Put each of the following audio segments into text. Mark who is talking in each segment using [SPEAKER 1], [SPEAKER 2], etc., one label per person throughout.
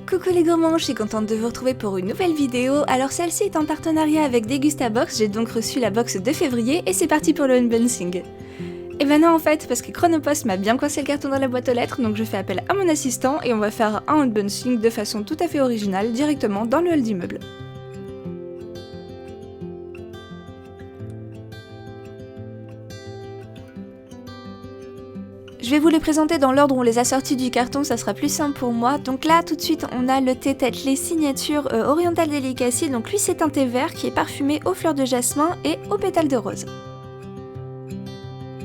[SPEAKER 1] Coucou les gourmands, je suis contente de vous retrouver pour une nouvelle vidéo. Alors celle-ci est en partenariat avec Degustabox, j'ai donc reçu la box de février et c'est parti pour le unboxing. Et ben non en fait, parce que Chronopost m'a bien coincé le carton dans la boîte aux lettres, donc je fais appel à mon assistant et on va faire un unboxing de façon tout à fait originale, directement dans le hall d'immeuble. Je vais vous les présenter dans l'ordre où on les a sortis du carton, ça sera plus simple pour moi. Donc là, tout de suite, on a le thé Tetley signature Oriental Delicacy. Donc lui, c'est un thé vert qui est parfumé aux fleurs de jasmin et aux pétales de rose.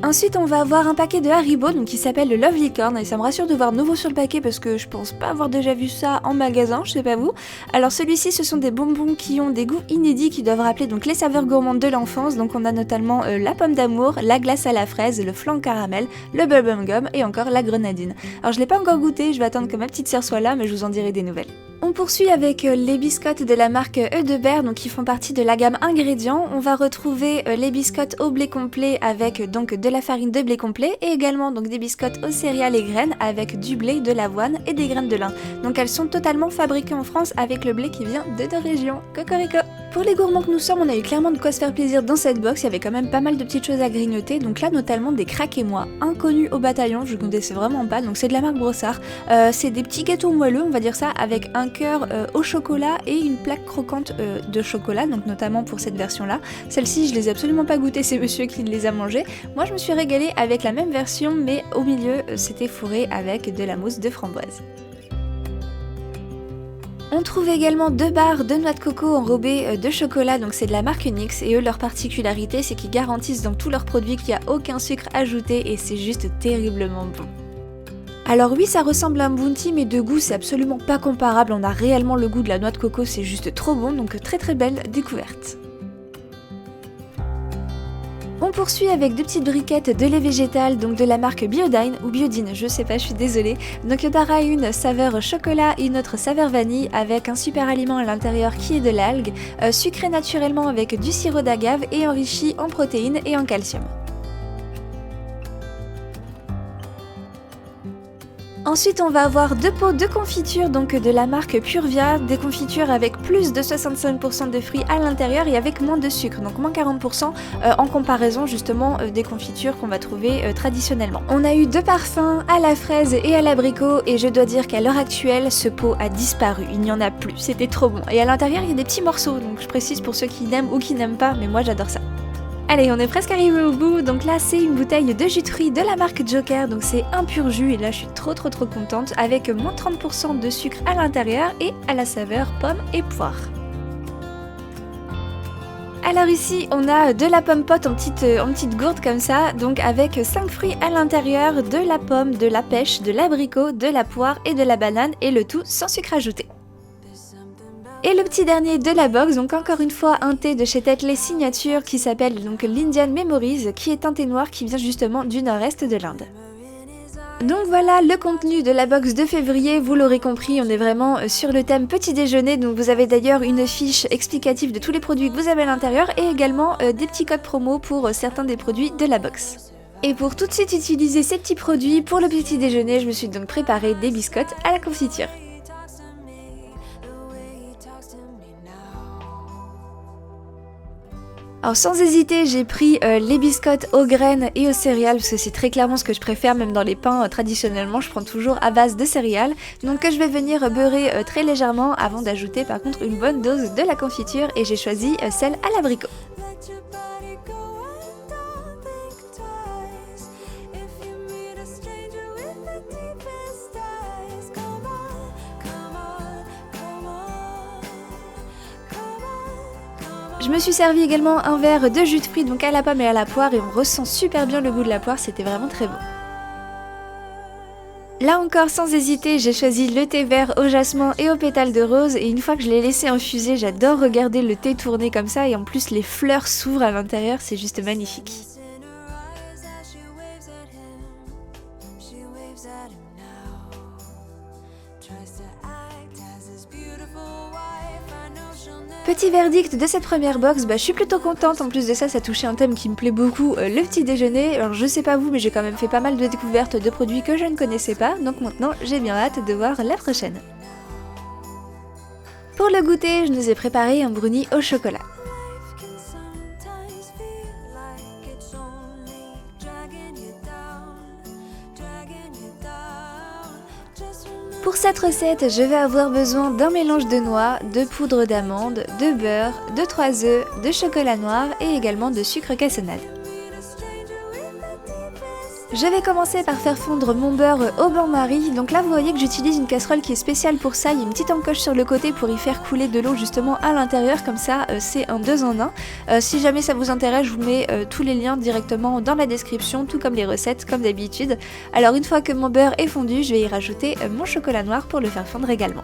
[SPEAKER 1] Ensuite, on va avoir un paquet de Haribo donc qui s'appelle le Love Licorne et ça me rassure de voir nouveau sur le paquet parce que je pense pas avoir déjà vu ça en magasin, je sais pas vous. Alors celui-ci, ce sont des bonbons qui ont des goûts inédits qui doivent rappeler donc les saveurs gourmandes de l'enfance. Donc on a notamment la pomme d'amour, la glace à la fraise, le flan caramel, le bubble gum et encore la grenadine. Alors je l'ai pas encore goûté, je vais attendre que ma petite sœur soit là mais je vous en dirai des nouvelles. On poursuit avec les biscottes de la marque Eudebert, donc qui font partie de la gamme ingrédients. On va retrouver les biscottes au blé complet avec donc de la farine de blé complet et également donc des biscottes aux céréales et graines avec du blé, de l'avoine et des graines de lin. Donc elles sont totalement fabriquées en France avec le blé qui vient de deux régions. Cocorico! Pour les gourmands que nous sommes, on a eu clairement de quoi se faire plaisir dans cette box, il y avait quand même pas mal de petites choses à grignoter, donc là notamment des craquez-moi, inconnus au bataillon, je ne connaissais vraiment pas, donc c'est de la marque Brossard, c'est des petits gâteaux moelleux, on va dire ça, avec un cœur au chocolat et une plaque croquante de chocolat, donc notamment pour cette version-là. Celle-ci, je les ai absolument pas goûtées, c'est monsieur qui les a mangées. Moi, je me suis régalée avec la même version, mais au milieu, c'était fourré avec de la mousse de framboise. On trouve également deux barres de noix de coco enrobées de chocolat, donc c'est de la marque NYX et eux leur particularité c'est qu'ils garantissent dans tous leurs produits qu'il n'y a aucun sucre ajouté et c'est juste terriblement bon. Alors oui ça ressemble à un bounty mais de goût c'est absolument pas comparable, on a réellement le goût de la noix de coco, c'est juste trop bon donc très très belle découverte. On poursuit avec deux petites briquettes de lait végétal, donc de la marque Biodyne ou Biodine, je sais pas, je suis désolée. Donc il y aura une saveur chocolat et une autre saveur vanille avec un super aliment à l'intérieur qui est de l'algue, sucré naturellement avec du sirop d'agave et enrichi en protéines et en calcium. Ensuite, on va avoir deux pots de confiture, donc de la marque Purvia, des confitures avec plus de 65% de fruits à l'intérieur et avec moins de sucre, donc moins 40% en comparaison justement des confitures qu'on va trouver traditionnellement. On a eu deux parfums à la fraise et à l'abricot et je dois dire qu'à l'heure actuelle, ce pot a disparu, il n'y en a plus, c'était trop bon. Et à l'intérieur, il y a des petits morceaux, donc je précise pour ceux qui l'aiment ou qui n'aiment pas, mais moi j'adore ça. Allez, on est presque arrivé au bout, donc là c'est une bouteille de jus de fruits de la marque Joker, donc c'est un pur jus et là je suis trop contente avec moins 30% de sucre à l'intérieur et à la saveur pomme et poire. Alors ici on a de la pomme pote en petite gourde comme ça, donc avec 5 fruits à l'intérieur, de la pomme, de la pêche, de l'abricot, de la poire et de la banane et le tout sans sucre ajouté. Et le petit dernier de la box, donc encore une fois un thé de chez Tetley signature qui s'appelle donc l'Indian Memories, qui est un thé noir qui vient justement du nord-est de l'Inde. Donc voilà le contenu de la box de février, vous l'aurez compris, on est vraiment sur le thème petit déjeuner, donc vous avez d'ailleurs une fiche explicative de tous les produits que vous avez à l'intérieur et également des petits codes promo pour certains des produits de la box. Et pour tout de suite utiliser ces petits produits pour le petit déjeuner, je me suis donc préparé des biscottes à la confiture. Alors sans hésiter, j'ai pris les biscottes aux graines et aux céréales parce que c'est très clairement ce que je préfère, même dans les pains traditionnellement, je prends toujours à base de céréales. Donc je vais venir beurrer très légèrement avant d'ajouter par contre une bonne dose de la confiture et j'ai choisi celle à l'abricot. Je me suis servi également un verre de jus de fruits donc à la pomme et à la poire et on ressent super bien le goût de la poire, c'était vraiment très bon. Là encore sans hésiter, j'ai choisi le thé vert au jasmin et aux pétales de rose et une fois que je l'ai laissé infuser, j'adore regarder le thé tourner comme ça et en plus les fleurs s'ouvrent à l'intérieur, c'est juste magnifique. Petit verdict de cette première box, je suis plutôt contente, en plus de ça, ça touchait un thème qui me plaît beaucoup, le petit déjeuner. Alors je sais pas vous, mais j'ai quand même fait pas mal de découvertes de produits que je ne connaissais pas, donc maintenant j'ai bien hâte de voir la prochaine. Pour le goûter, je nous ai préparé un brownie au chocolat. Pour cette recette, je vais avoir besoin d'un mélange de noix, de poudre d'amande, de beurre, de 3 œufs, de chocolat noir et également de sucre cassonade. Je vais commencer par faire fondre mon beurre au bain-marie, donc là vous voyez que j'utilise une casserole qui est spéciale pour ça, il y a une petite encoche sur le côté pour y faire couler de l'eau justement à l'intérieur, comme ça c'est un 2 en 1. Si jamais ça vous intéresse, je vous mets tous les liens directement dans la description, tout comme les recettes, comme d'habitude. Alors une fois que mon beurre est fondu, je vais y rajouter mon chocolat noir pour le faire fondre également.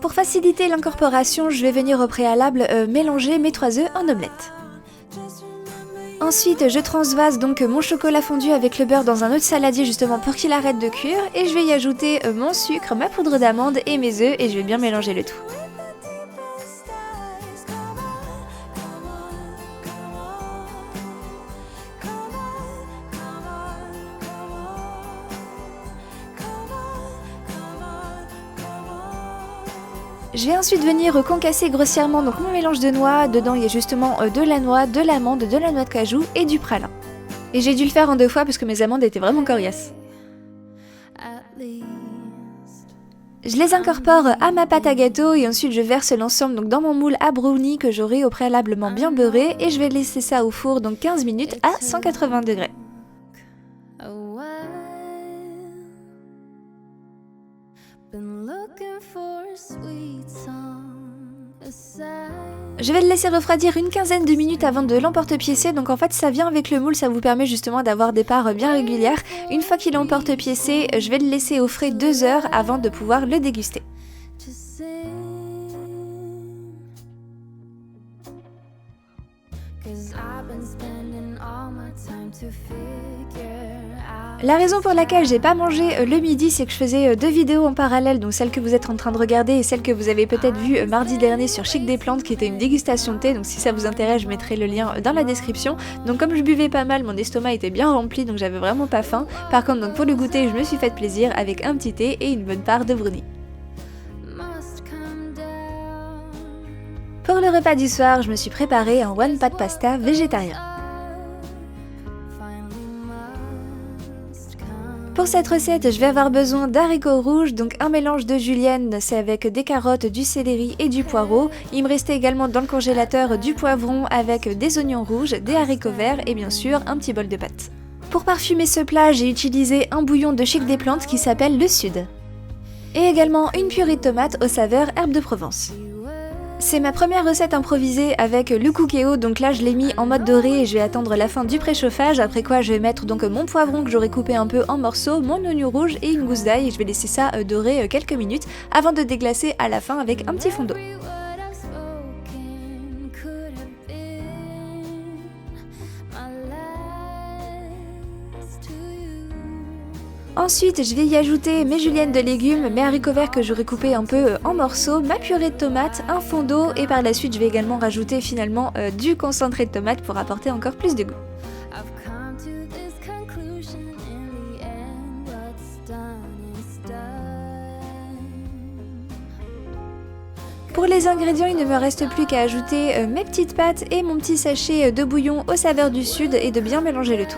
[SPEAKER 1] Pour faciliter l'incorporation, je vais venir au préalable mélanger mes 3 œufs en omelette. Ensuite, je transvase donc mon chocolat fondu avec le beurre dans un autre saladier justement pour qu'il arrête de cuire et je vais y ajouter mon sucre, ma poudre d'amande et mes œufs et je vais bien mélanger le tout. Je vais ensuite venir concasser grossièrement donc mon mélange de noix. Dedans il y a justement de la noix, de l'amande, de la noix de cajou et du pralin. Et j'ai dû le faire en 2 fois parce que mes amandes étaient vraiment coriaces. Je les incorpore à ma pâte à gâteau et ensuite je verse l'ensemble donc dans mon moule à brownie que j'aurai au préalablement bien beurré et je vais laisser ça au four donc 15 minutes à 180 degrés. Je vais le laisser refroidir une quinzaine de minutes avant de l'emporte-piécer, donc en fait ça vient avec le moule, ça vous permet justement d'avoir des parts bien régulières. Une fois qu'il est emporte-piécé, je vais le laisser au frais 2 heures avant de pouvoir le déguster. La raison pour laquelle j'ai pas mangé le midi, c'est que je faisais 2 vidéos en parallèle, donc celle que vous êtes en train de regarder et celle que vous avez peut-être vue mardi dernier sur Chic des Plantes, qui était une dégustation de thé, donc si ça vous intéresse, je mettrai le lien dans la description. Donc comme je buvais pas mal, mon estomac était bien rempli, donc j'avais vraiment pas faim. Par contre, donc pour le goûter, je me suis fait plaisir avec un petit thé et une bonne part de brownie. Pour le repas du soir, je me suis préparé un one pot pasta végétarien. Pour cette recette, je vais avoir besoin d'haricots rouges, donc un mélange de julienne, c'est avec des carottes, du céleri et du poireau. Il me restait également dans le congélateur du poivron avec des oignons rouges, des haricots verts et bien sûr un petit bol de pâte. Pour parfumer ce plat, j'ai utilisé un bouillon de Chic des Plantes qui s'appelle le Sud. Et également une purée de tomates aux saveurs herbes de Provence. C'est ma première recette improvisée avec le cookéo, donc là je l'ai mis en mode doré et je vais attendre la fin du préchauffage, après quoi je vais mettre donc mon poivron que j'aurai coupé un peu en morceaux, mon oignon rouge et une gousse d'ail et je vais laisser ça dorer quelques minutes avant de déglacer à la fin avec un petit fond d'eau. Ensuite, je vais y ajouter mes juliennes de légumes, mes haricots verts que j'aurai coupés un peu en morceaux, ma purée de tomates, un fond d'eau et par la suite je vais également rajouter finalement du concentré de tomate pour apporter encore plus de goût. Pour les ingrédients, il ne me reste plus qu'à ajouter mes petites pâtes et mon petit sachet de bouillon aux saveurs du Sud et de bien mélanger le tout.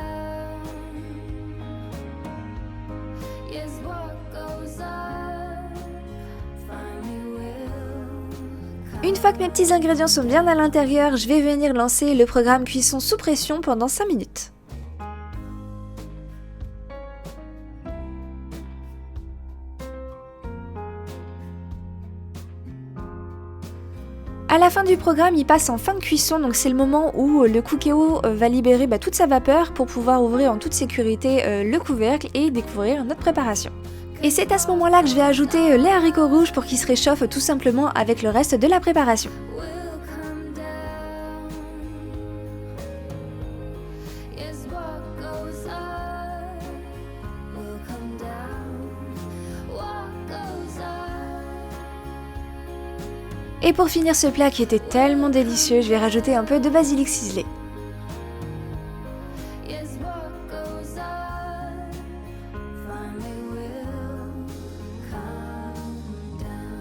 [SPEAKER 1] Une fois que mes petits ingrédients sont bien à l'intérieur, je vais venir lancer le programme cuisson sous pression pendant 5 minutes. À la fin du programme, il passe en fin de cuisson, donc c'est le moment où le cookéo va libérer toute sa vapeur pour pouvoir ouvrir en toute sécurité le couvercle et découvrir notre préparation. Et c'est à ce moment-là que je vais ajouter les haricots rouges pour qu'ils se réchauffent tout simplement avec le reste de la préparation. Et pour finir ce plat qui était tellement délicieux, je vais rajouter un peu de basilic ciselé.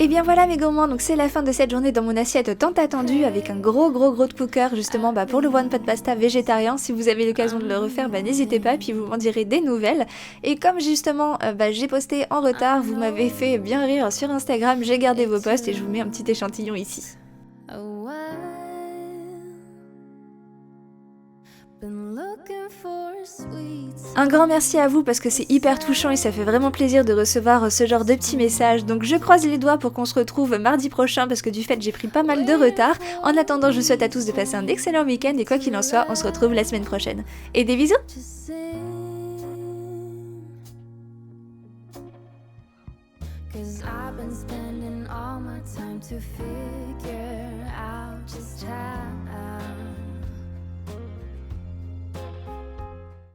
[SPEAKER 1] Et bien voilà mes gourmands, donc c'est la fin de cette journée dans mon assiette tant attendue avec un gros de cooker justement pour le one pot pasta végétarien. Si vous avez l'occasion de le refaire, n'hésitez pas, puis vous m'en direz des nouvelles. Et comme justement j'ai posté en retard, vous m'avez fait bien rire sur Instagram, j'ai gardé vos posts et je vous mets un petit échantillon ici. Un grand merci à vous parce que c'est hyper touchant et ça fait vraiment plaisir de recevoir ce genre de petits messages. Donc je croise les doigts pour qu'on se retrouve mardi prochain parce que du fait j'ai pris pas mal de retard. En attendant, je vous souhaite à tous de passer un excellent week-end et quoi qu'il en soit, on se retrouve la semaine prochaine. Et des bisous! To figure out just how